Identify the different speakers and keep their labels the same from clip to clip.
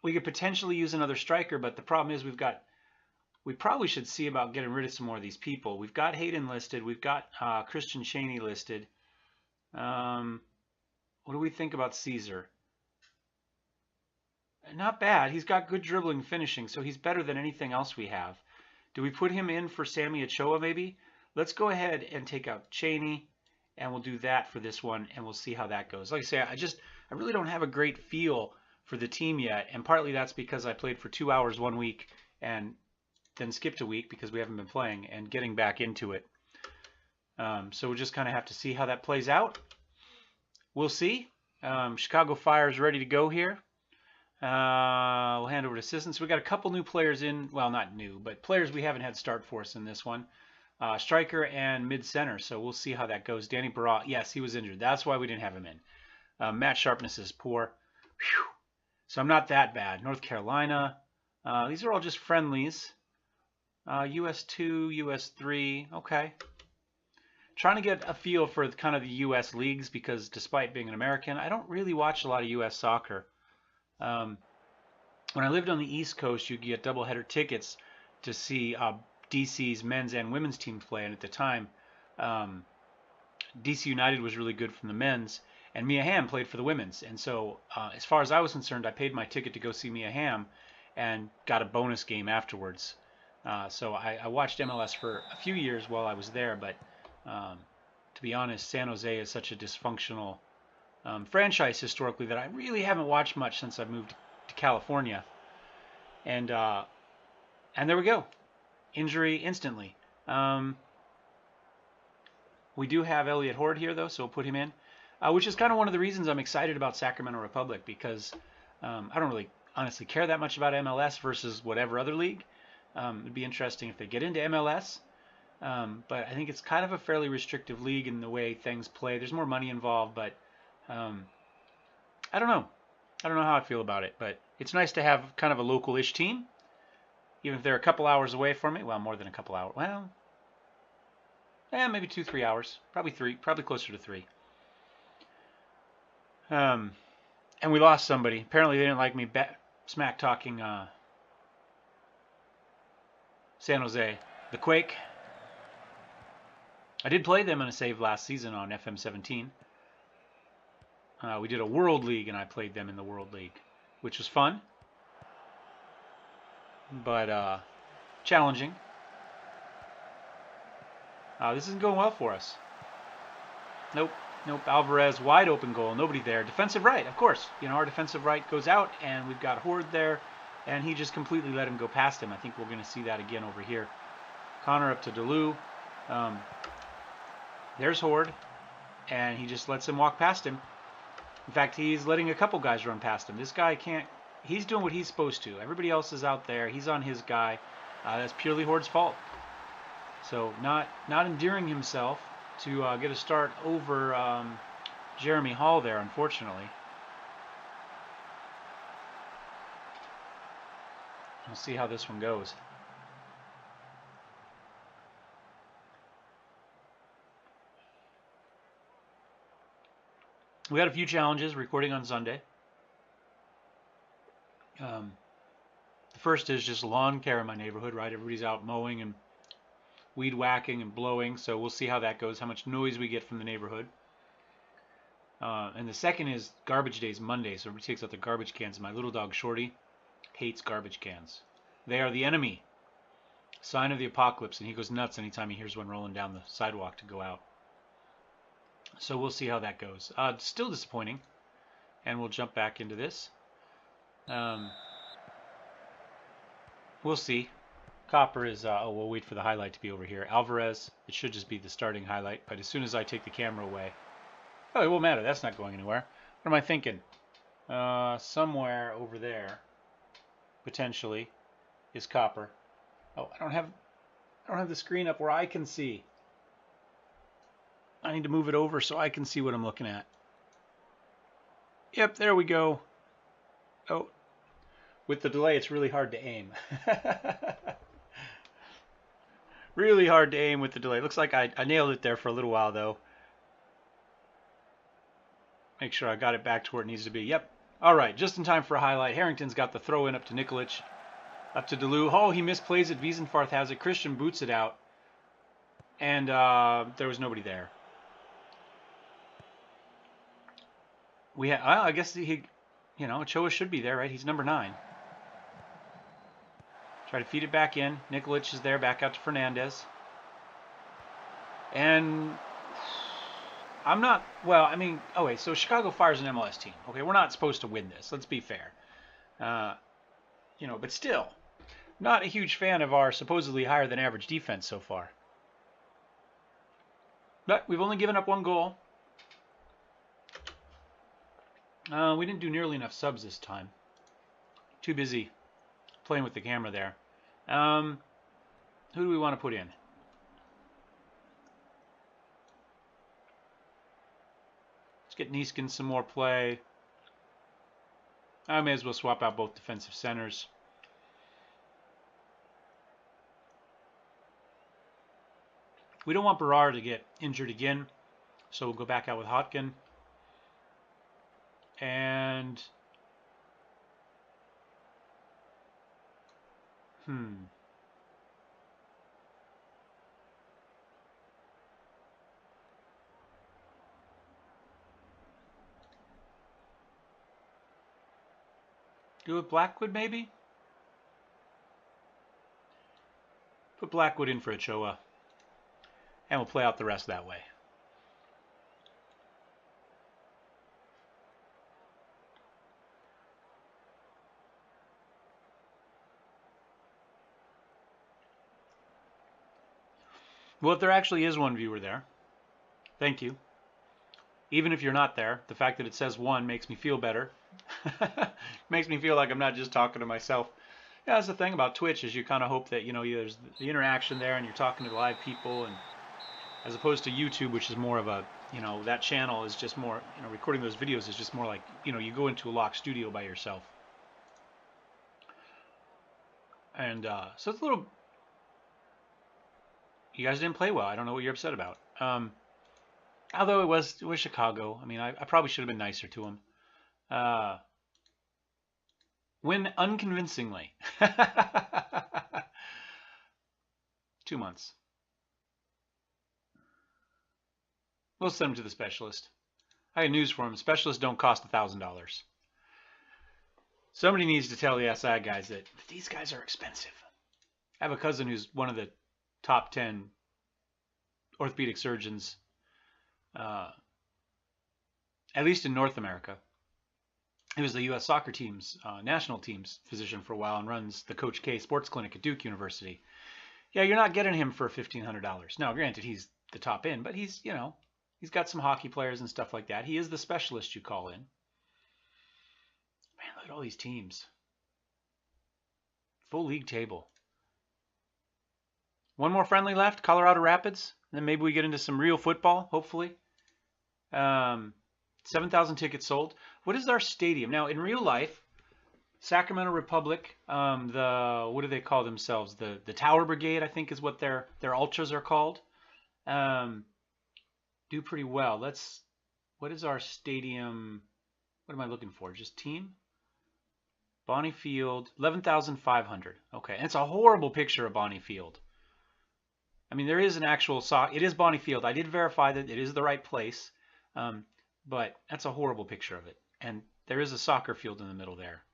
Speaker 1: We could potentially use another striker, but the problem is we probably should see about getting rid of some more of these people. We've got Hayden listed. We've got Christian Cheney listed. What do we think about Caesar? Not bad. He's got good dribbling and finishing, so he's better than anything else we have. Do we put him in for Sammy Ochoa maybe? Let's go ahead and take out Cheney, and we'll do that for this one, and we'll see how that goes. Like I say, I really don't have a great feel for the team yet, and partly that's because I played for 2 hours one week and then skipped a week because we haven't been playing and getting back into it. So we'll just kind of have to see how that plays out. We'll see. Chicago Fire is ready to go here. We'll hand over to assistants. We got a couple new players in. Well, not new, but players we haven't had start for us in this one. Striker and mid-center. So we'll see how that goes. Danny Barra, yes, he was injured. That's why we didn't have him in. Match sharpness is poor. Whew. So I'm not that bad. North Carolina. These are all just friendlies. US 2, US 3. Okay. Trying to get a feel for kind of the U.S. leagues because despite being an American, I don't really watch a lot of U.S. soccer. When I lived on the East Coast, you could get doubleheader tickets to see DC's men's and women's teams play. And at the time, DC United was really good from the men's, and Mia Hamm played for the women's. And so as far as I was concerned, I paid my ticket to go see Mia Hamm and got a bonus game afterwards. So I watched MLS for a few years while I was there, but to be honest, San Jose is such a dysfunctional franchise historically that I really haven't watched much since I moved to California. And there we go. Injury instantly. We do have Elliot Horde here, though, so we'll put him in, which is kind of one of the reasons I'm excited about Sacramento Republic because I don't really honestly care that much about MLS versus whatever other league. It'd be interesting if they get into MLS. But I think it's kind of a fairly restrictive league in the way things play. There's more money involved, but I don't know. I don't know how I feel about it, but it's nice to have kind of a local-ish team, even if they're a couple hours away from me. Well, more than a couple hours. Well, maybe 2-3 hours. Probably 3. Probably closer to 3. And we lost somebody. Apparently, they didn't like me smack-talking San Jose. The Quake. I did play them in a save last season on FM17. We did a World League, and I played them in the World League, which was fun, but challenging. This isn't going well for us. Nope. Alvarez, wide open goal, nobody there. Defensive right, of course. You know, our defensive right goes out, and we've got Horde there, and he just completely let him go past him. I think we're going to see that again over here. Connor up to Delu. There's Horde, and he just lets him walk past him. In fact, he's letting a couple guys run past him. This guy can't. He's doing what he's supposed to. Everybody else is out there. He's on his guy. That's purely Horde's fault. So not endearing himself to get a start over Jeremy Hall there, unfortunately. We'll see how this one goes. We had a few challenges recording on Sunday. The first is just lawn care in my neighborhood, right? Everybody's out mowing and weed whacking and blowing, so we'll see how that goes, how much noise we get from the neighborhood. And the second is garbage days Monday, so everybody takes out their garbage cans. My little dog Shorty hates garbage cans. They are the enemy. Sign of the apocalypse, and he goes nuts anytime he hears one rolling down the sidewalk to go out. So we'll see how that goes. Still disappointing. And we'll jump back into this. We'll see. Copper is, we'll wait for the highlight to be over here. Alvarez, it should just be the starting highlight, but as soon as I take the camera away, oh, it won't matter. That's not going anywhere. What am I thinking? Somewhere over there, potentially, is Copper. Oh, I don't have the screen up where I can see. I need to move it over so I can see what I'm looking at. Yep, there we go. Oh, with the delay, it's really hard to aim. Really hard to aim with the delay. Looks like I nailed it there for a little while, though. Make sure I got it back to where it needs to be. Yep, All right, just in time for a highlight. Harrington's got the throw in up to Nikolic. Up to DeLu. Oh, he misplays it. Wiesenfarth has it. Christian boots it out. And there was nobody there. I guess Ochoa should be there, right? He's number 9. Try to feed it back in. Nikolic is there, back out to Fernandez. And I'm not, well, I mean, so Chicago Fire's an MLS team. Okay, we're not supposed to win this. Let's be fair. But still, not a huge fan of our supposedly higher than average defense so far. But we've only given up 1 goal. We didn't do nearly enough subs this time. Too busy playing with the camera there. Who do we want to put in? Let's get Nieskin some more play. I may as well swap out both defensive centers. We don't want Berrar to get injured again, so we'll go back out with Hotkin. And do it with Blackwood maybe? Put Blackwood in for Ochoa. And we'll play out the rest that way. Well, if there actually is 1 viewer there, thank you. Even if you're not there, the fact that it says 1 makes me feel better. Makes me feel like I'm not just talking to myself. Yeah, that's the thing about Twitch is you kind of hope that, there's the interaction there and you're talking to live people, and as opposed to YouTube, which is more of a, that channel is just more, recording those videos is just more like, you go into a locked studio by yourself. And so it's a little... You guys didn't play well. I don't know what you're upset about. Although it was Chicago. I mean, I probably should have been nicer to them. Win unconvincingly. 2 months. We'll send him to the specialist. I got news for him. Specialists don't cost $1,000. Somebody needs to tell the SI guys that these guys are expensive. I have a cousin who's one of the top 10 orthopedic surgeons, at least in North America. He was the U.S. soccer team's, national team's physician for a while and runs the Coach K Sports Clinic at Duke University. Yeah, you're not getting him for $1,500. Now, granted, he's the top end, but he's, he's got some hockey players and stuff like that. He is the specialist you call in. Man, look at all these teams. Full league table. 1 more friendly left, Colorado Rapids. Then maybe we get into some real football, hopefully. 7,000 tickets sold. What is our stadium? Now, in real life, Sacramento Republic, what do they call themselves? The Tower Brigade, I think is what their ultras are called. Do pretty well. What is our stadium? What am I looking for? Just team? Bonnie Field, 11,500. Okay, and it's a horrible picture of Bonnie Field. I mean, there is an actual it is Bonnie Field. I did verify that it is the right place, but that's a horrible picture of it. And there is a soccer field in the middle there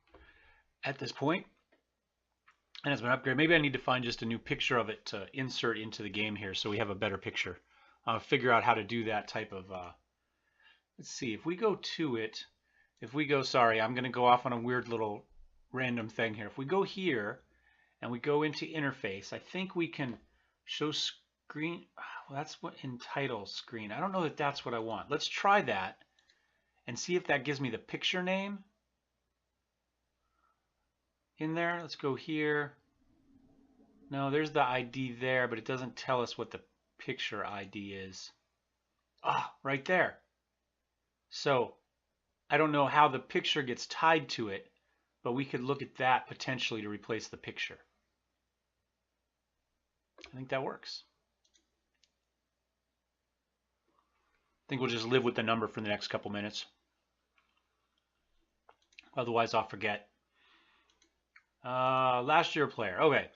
Speaker 1: at this point. And it's been upgraded. Maybe I need to find just a new picture of it to insert into the game here so we have a better picture. I'll figure out how to do that type of... let's see, if we go to it, sorry, I'm going to go off on a weird little random thing here. If we go here and we go into interface, I think we can... Show screen, well, that's what in title screen. I don't know that that's what I want. Let's try that and see if that gives me the picture name in there. Let's go here. No, there's the ID there, but it doesn't tell us what the picture ID is. Ah, right there. So I don't know how the picture gets tied to it, but we could look at that potentially to replace the picture. I think that works. I think we'll just live with the number for the next couple minutes. Otherwise, I'll forget. Last year player. Okay.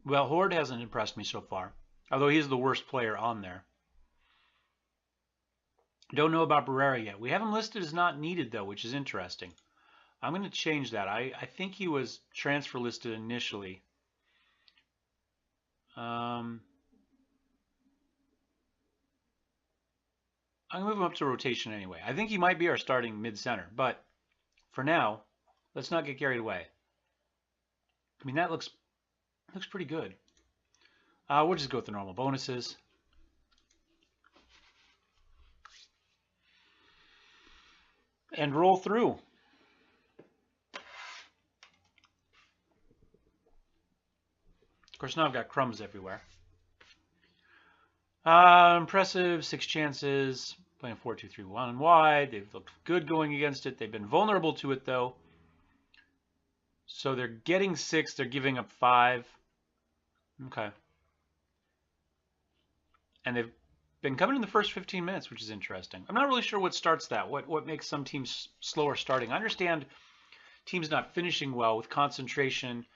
Speaker 1: Well, Horde hasn't impressed me so far, although he's the worst player on there. Don't know about Barrera yet. We have him listed as not needed, though, which is interesting. I'm going to change that. I think he was transfer listed initially. I'm going to move him up to rotation anyway. I think he might be our starting mid-center, but for now, let's not get carried away. I mean, that looks pretty good. We'll just go with the normal bonuses. And roll through. Of course, now I've got crumbs everywhere. Impressive, 6 chances, playing 4-2-3-1 wide. They've looked good going against it. They've been vulnerable to it, though. So they're getting 6, they're giving up 5. Okay. And they've been coming in the first 15 minutes, which is interesting. I'm not really sure what starts that, what makes some teams slower starting. I understand teams not finishing well with concentration,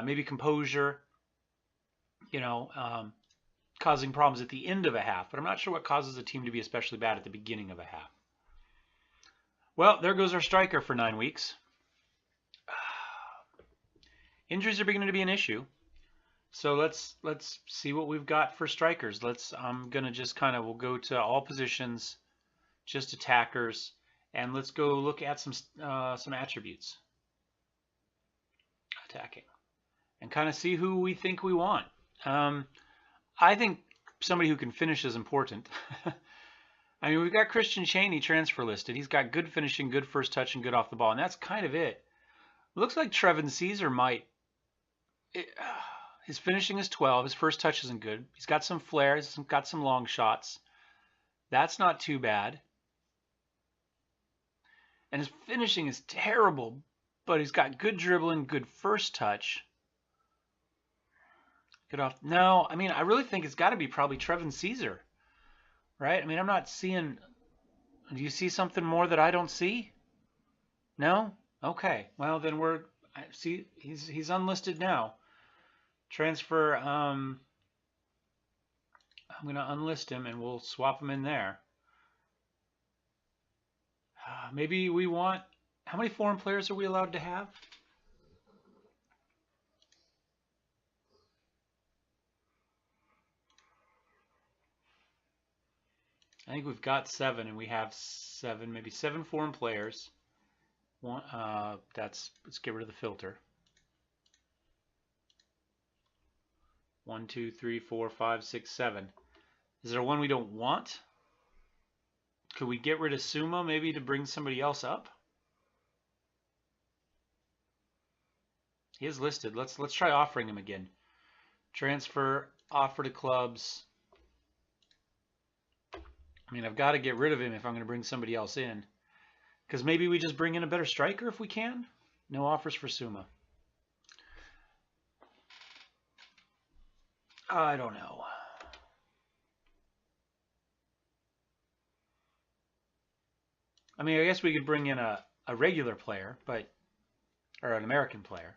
Speaker 1: maybe composure, causing problems at the end of a half, but I'm not sure what causes a team to be especially bad at the beginning of a half. Well, there goes our striker for 9 weeks. Injuries are beginning to be an issue. So let's see what we've got for strikers. I'm gonna just we'll go to all positions, just attackers, and let's go look at some attributes. Attacking, and kind of see who we think we want. I think somebody who can finish is important. I mean, we've got Christian Cheney transfer listed. He's got good finishing, good first touch, and good off the ball, and that's kind of it. Looks like Trevin Caesar might. His finishing is 12. His first touch isn't good. He's got some flair. He's got some long shots. That's not too bad. And his finishing is terrible, but he's got good dribbling, good first touch. Good off. No, I mean, I really think it's got to be probably Trevin Caesar, right? I mean, I'm not seeing. Do you see something more that I don't see? No? Okay. Well, then see, he's unlisted now. Transfer, I'm going to unlist him and we'll swap him in there. Maybe we want, how many foreign players are we allowed to have? I think we've got 7 and we have 7, maybe 7 foreign players. Let's get rid of the filter. 1, 2, 3, 4, 5, 6, 7. Is there one we don't want? Could we get rid of Suma maybe to bring somebody else up? He is listed. Let's try offering him again. Transfer, offer to clubs. I mean, I've got to get rid of him if I'm going to bring somebody else in. Because maybe we just bring in a better striker if we can. No offers for Suma. I don't know. I mean, I guess we could bring in a regular player, or an American player.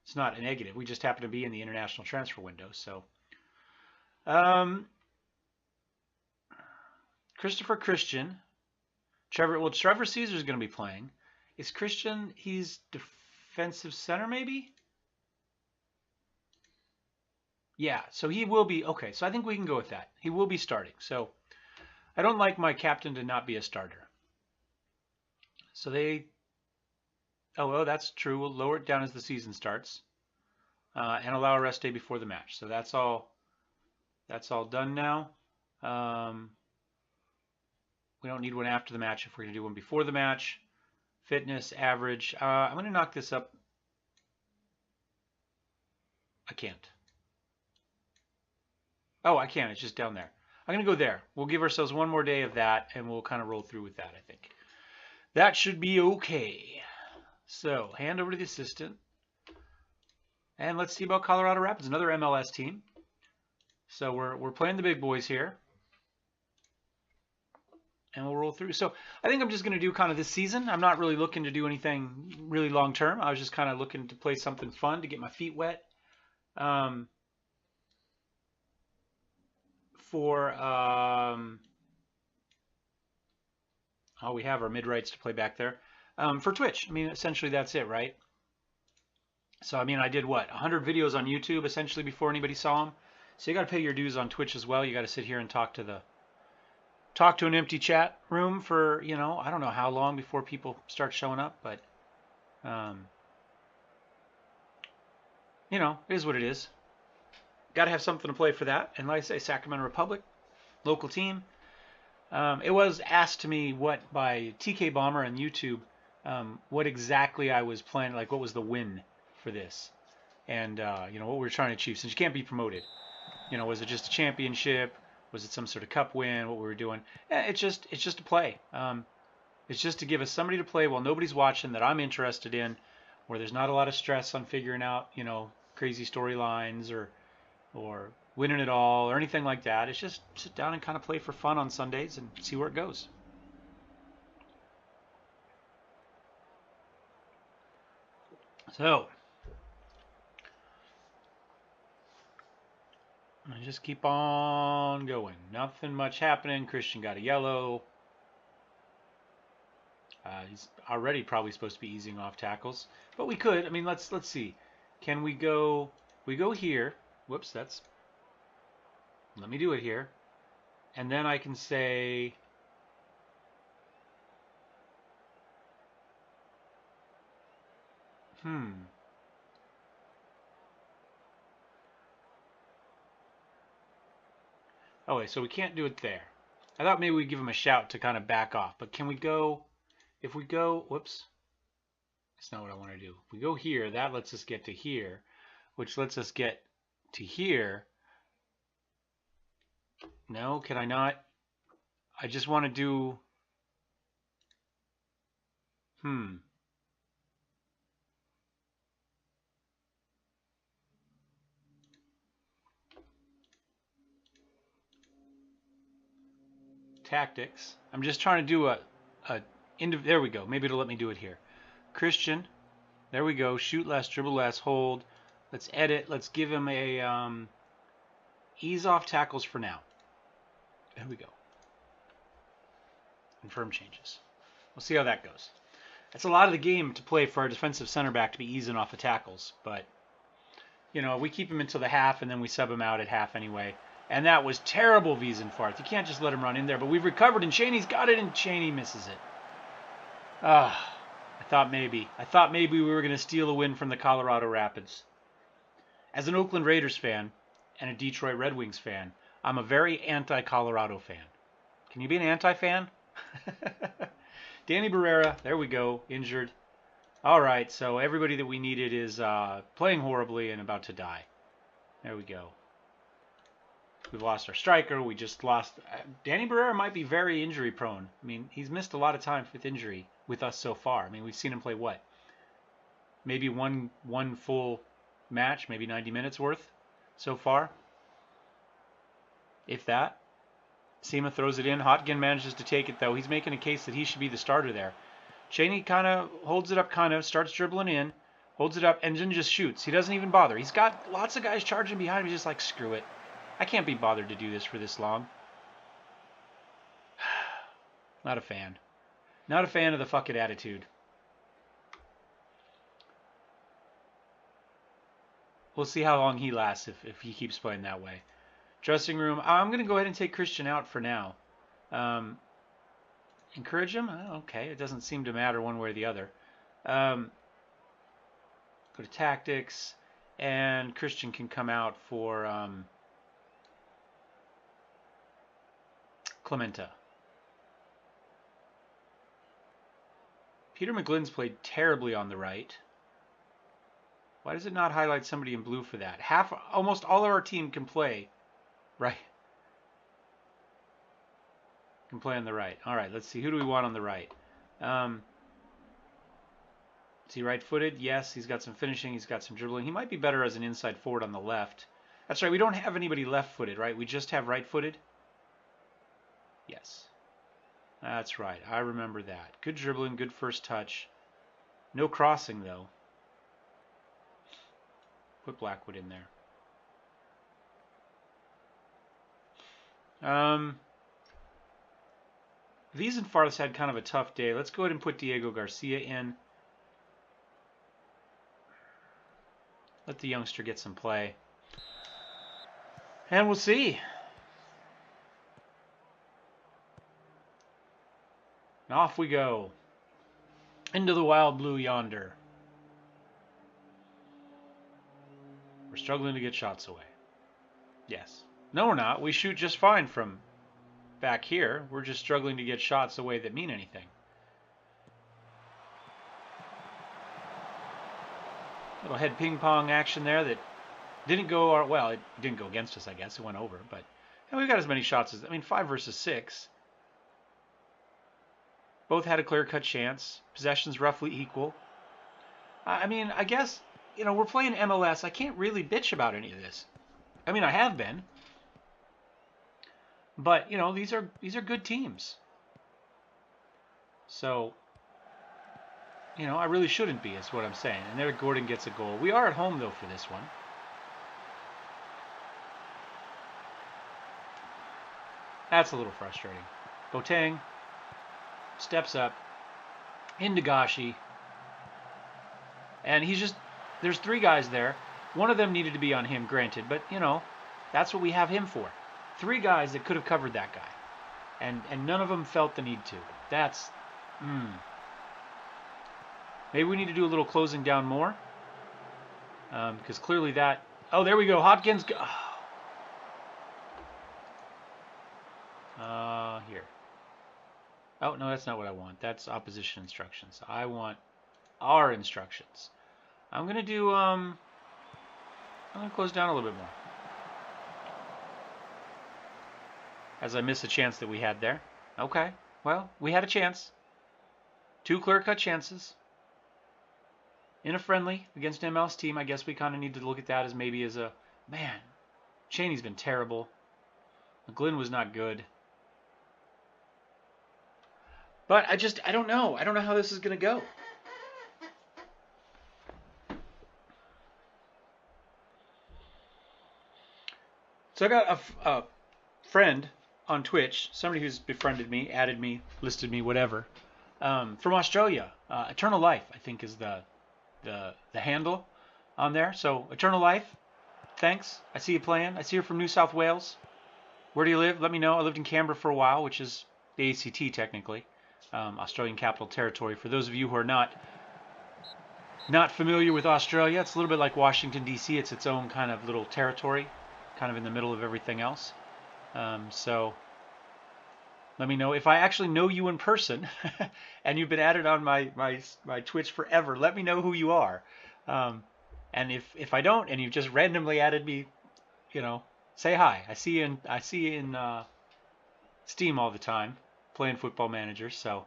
Speaker 1: It's not a negative. We just happen to be in the international transfer window. So, Christian. Trevor Caesar is going to be playing. Is Christian, he's defensive center maybe? Yeah, so he will be, okay, so I think we can go with that. He will be starting. So I don't like my captain to not be a starter. So well, that's true. We'll lower it down as the season starts and allow a rest day before the match. So that's all done now. We don't need one after the match if we're going to do one before the match. Fitness, average. I'm going to knock this up. I can't. Oh, I can. It's just down there. I'm going to go there. We'll give ourselves one more day of that, and we'll kind of roll through with that, I think. That should be okay. So, hand over to the assistant. And let's see about Colorado Rapids, another MLS team. So we're playing the big boys here. And we'll roll through. So I think I'm just going to do kind of this season. I'm not really looking to do anything really long term. I was just kind of looking to play something fun to get my feet wet. Oh, we have our mid-rights to play back there. For Twitch, I mean, essentially that's it, right? So, I mean, I did what? 100 videos on YouTube essentially before anybody saw them. So you got to pay your dues on Twitch as well. You got to sit here and talk to an empty chat room for, you know, I don't know how long before people start showing up, but you know, it is what it is. Got to have something to play for that. And like I say, Sacramento Republic, local team. It was asked to me by TK Bomber on YouTube, what exactly I was planning, like what was the win for this, and you know, what we were trying to achieve. Since you can't be promoted, you know, was it just a championship? Was it some sort of cup win? What we were doing? It's just to play. It's just to give us somebody to play while nobody's watching that I'm interested in, where there's not a lot of stress on figuring out, you know, crazy storylines or winning it all or anything like that. It's just sit down and kind of play for fun on Sundays and see where it goes. So I just keep on going. Nothing much happening. Christian got a yellow. He's already probably supposed to be easing off tackles, but we could. I mean, let's see. Can we go? We go here. Whoops, that's. Let me do it here, and then I can say. Oh wait, so we can't do it there. I thought maybe we'd give him a shout to kind of back off, but can we go? If we go, whoops. That's not what I want to do. If we go here, that lets us get to here, which lets us get to here. No, can I not? I just want to do... Tactics. I'm just trying to do there we go. Maybe it'll let me do it here. Christian. There we go. Shoot less, dribble less, hold. Let's edit. Let's give him a ease off tackles for now. There we go. Confirm changes. We'll see how that goes. That's a lot of the game to play for our defensive center back to be easing off of tackles, but you know, we keep him until the half and then we sub him out at half anyway. And that was terrible Wiesenfart. You can't just let him run in there, but we've recovered and Cheney's got it and Cheney misses it. I thought maybe we were going to steal a win from the Colorado Rapids. As an Oakland Raiders fan and a Detroit Red Wings fan, I'm a very anti-Colorado fan. Can you be an anti-fan? Danny Barrera, there we go, injured. All right, so everybody that we needed is playing horribly and about to die. There we go. We've lost our striker. We just lost... Danny Barrera might be very injury prone. I mean, he's missed a lot of time with injury with us so far. I mean, we've seen him play what? Maybe one full match, maybe 90 minutes worth so far. If that. Seema throws it in. Hotgen manages to take it, though. He's making a case that he should be the starter there. Cheney kind of holds it up, starts dribbling in, holds it up, and then just shoots. He doesn't even bother. He's got lots of guys charging behind him. He's just like, screw it. I can't be bothered to do this for this long. Not a fan. Not a fan of the fucking attitude. We'll see how long he lasts if he keeps playing that way. Dressing room. I'm going to go ahead and take Christian out for now. Encourage him? Okay, it doesn't seem to matter one way or the other. Go to tactics. And Christian can come out for... Clementa. Peter McGlynn's played terribly on the right. Why does it not highlight somebody in blue for that? Almost all of our team can play, right? Can play on the right. All right, let's see. Who do we want on the right? Is he right-footed? Yes, he's got some finishing. He's got some dribbling. He might be better as an inside forward on the left. That's right. We don't have anybody left-footed, right? We just have right-footed? Yes. That's right. I remember that. Good dribbling, good first touch. No crossing, though. Put Blackwood in there. These and Farthest had kind of a tough day. Let's go ahead and put Diego Garcia in. Let the youngster get some play. And we'll see. And off we go. Into the wild blue yonder. We're struggling to get shots away. Yes. No, we're not. We shoot just fine from back here. We're just struggling to get shots away that mean anything. Little head ping pong action there that didn't go our, well, it didn't go against us, I guess. It went over, but and we've got as many shots as, I mean, 5 versus 6. Both had a clear-cut chance. Possessions roughly equal. I mean, I guess, you know, we're playing MLS. I can't really bitch about any of this. I mean, I have been. But, you know, these are good teams. So, you know, I really shouldn't be, is what I'm saying. And there Gordon gets a goal. We are at home, though, for this one. That's a little frustrating. Boateng steps up. Indagashi. And he's just, there's 3 guys there. One of them needed to be on him, granted. But, you know, that's what we have him for. 3 guys that could have covered that guy. And none of them felt the need to. That's, Maybe we need to do a little closing down more. Because clearly that, oh, there we go. Hopkins, here. Oh, no, that's not what I want. That's opposition instructions. I want our instructions. I'm going to do, I'm going to close down a little bit more. As I miss a chance that we had there. Okay, well, we had a chance. 2 clear-cut chances. In a friendly against an MLS team, I guess we kind of need to look at that as maybe as a, man, Cheney's been terrible. McGlynn was not good. But I don't know. I don't know how this is going to go. So I got a friend on Twitch, somebody who's befriended me, added me, listed me, whatever, from Australia. Eternal Life, I think, is the handle on there. So Eternal Life, thanks. I see you playing. I see you're from New South Wales. Where do you live? Let me know. I lived in Canberra for a while, which is the ACT technically, Australian Capital Territory. For those of you who are not familiar with Australia, it's a little bit like Washington D.C. It's its own kind of little territory, kind of in the middle of everything else. So let me know if I actually know you in person and you've been added on my Twitch forever. Let me know who you are. And if I don't and you've just randomly added me, you know, say hi. I see you in Steam all the time playing Football Manager. So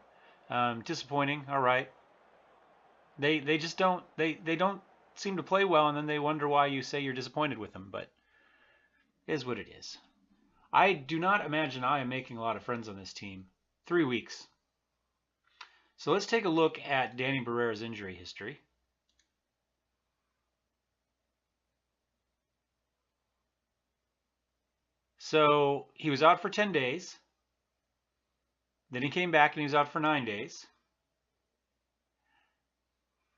Speaker 1: disappointing. All right. They just don't they don't seem to play well, and then they wonder why you say you're disappointed with them. But it is what it is. I do not imagine I am making a lot of friends on this team. 3 weeks. So let's take a look at Danny Barrera's injury history. So he was out for 10 days. Then he came back and he was out for 9 days.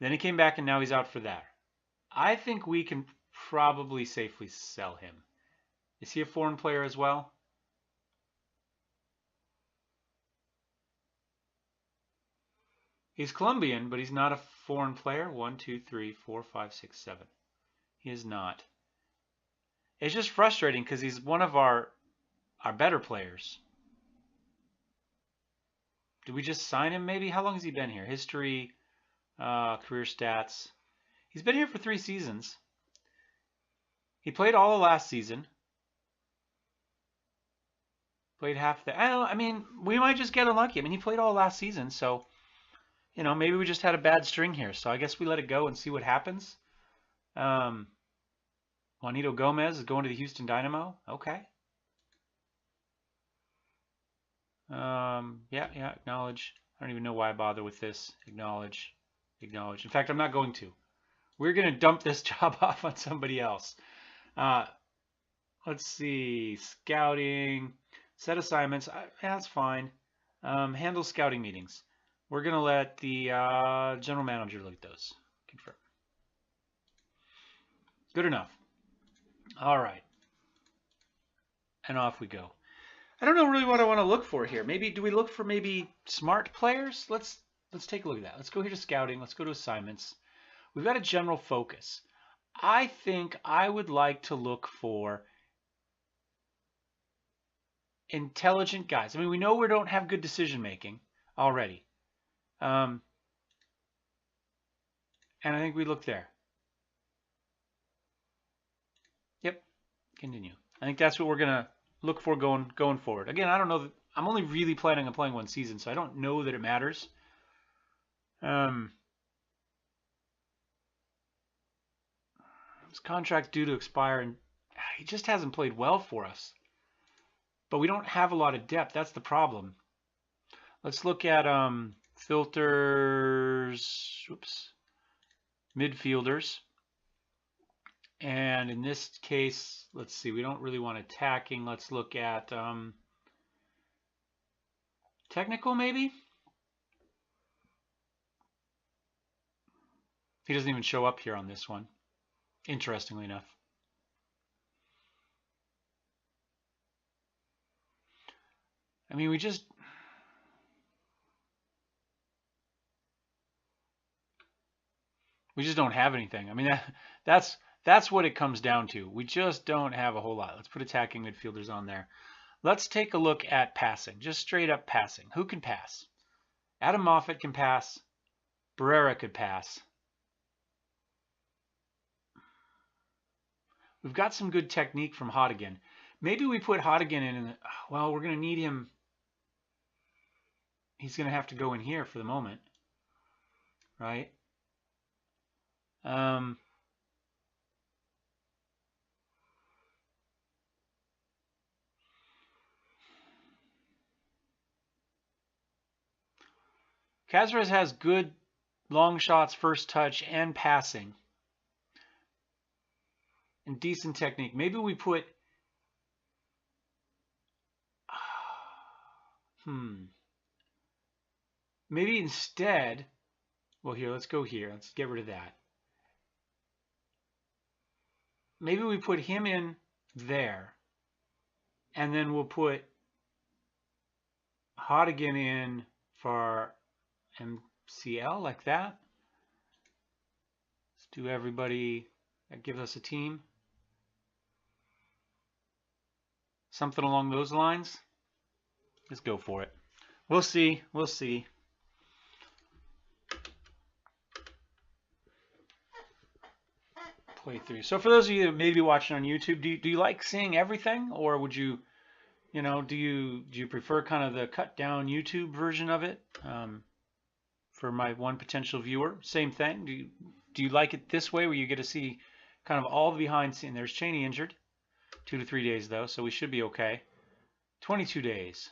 Speaker 1: Then he came back and now he's out for that. I think we can probably safely sell him. Is he a foreign player as well? He's Colombian, but he's not a foreign player. 1, 2, 3, 4, 5, 6, 7. He is not. It's just frustrating because he's one of our better players. Did we just sign him maybe? How long has he been here? History, career stats. He's been here for 3 seasons. He played all of last season. Played half the... I mean, we might just get unlucky. I mean, he played all last season, so you know, maybe we just had a bad string here. So I guess we let it go and see what happens. Juanito Gomez is going to the Houston Dynamo. Okay. Yeah, acknowledge. I don't even know why I bother with this. Acknowledge. Acknowledge. In fact, I'm not going to. We're going to dump this job off on somebody else. Let's see. Scouting. Set assignments. Yeah, that's fine. Handle scouting meetings. We're going to let the general manager look at those. Confirm. Good enough. All right. And off we go. I don't know really what I want to look for here. Maybe, do we look for maybe smart players? Let's take a look at that. Let's go here to scouting. Let's go to assignments. We've got a general focus. I think I would like to look for intelligent guys. I mean, we know we don't have good decision making already. And I think we look there. Yep. Continue. I think that's what we're going to look for going forward. Again, I don't know. I'm only really planning on playing one season, so I don't know that it matters. His contract's due to expire, and he just hasn't played well for us. But we don't have a lot of depth. That's the problem. Let's look at filters. Oops. Midfielders. And in this case, let's see, we don't really want attacking. Let's look at technical, maybe? He doesn't even show up here on this one, interestingly enough. I mean, we just don't have anything. I mean, that's what it comes down to. We just don't have a whole lot. Let's put attacking midfielders on there. Let's take a look at passing. Just straight up passing. Who can pass? Adam Moffat can pass. Barrera could pass. We've got some good technique from Hodigan. Maybe we put Hodigan in. Well, we're going to need him. He's going to have to go in here for the moment. Right? Cáceres has good long shots, first touch, and passing. And decent technique. Maybe we put... Maybe instead... Well, here, let's go here. Let's get rid of that. Maybe we put him in there. And then we'll put Hodigan in for MCL, like that. Let's do everybody. That gives us a team. Something along those lines. Let's go for it. We'll see. We'll see. Play through. So for those of you that may be watching on YouTube, do you like seeing everything, or would you, do you prefer kind of the cut down YouTube version of it? For my one potential viewer, same thing. Do you like it this way, where you get to see kind of all the behind scenes? There's Cheney injured, 2 to 3 days though, so we should be okay. 22 days.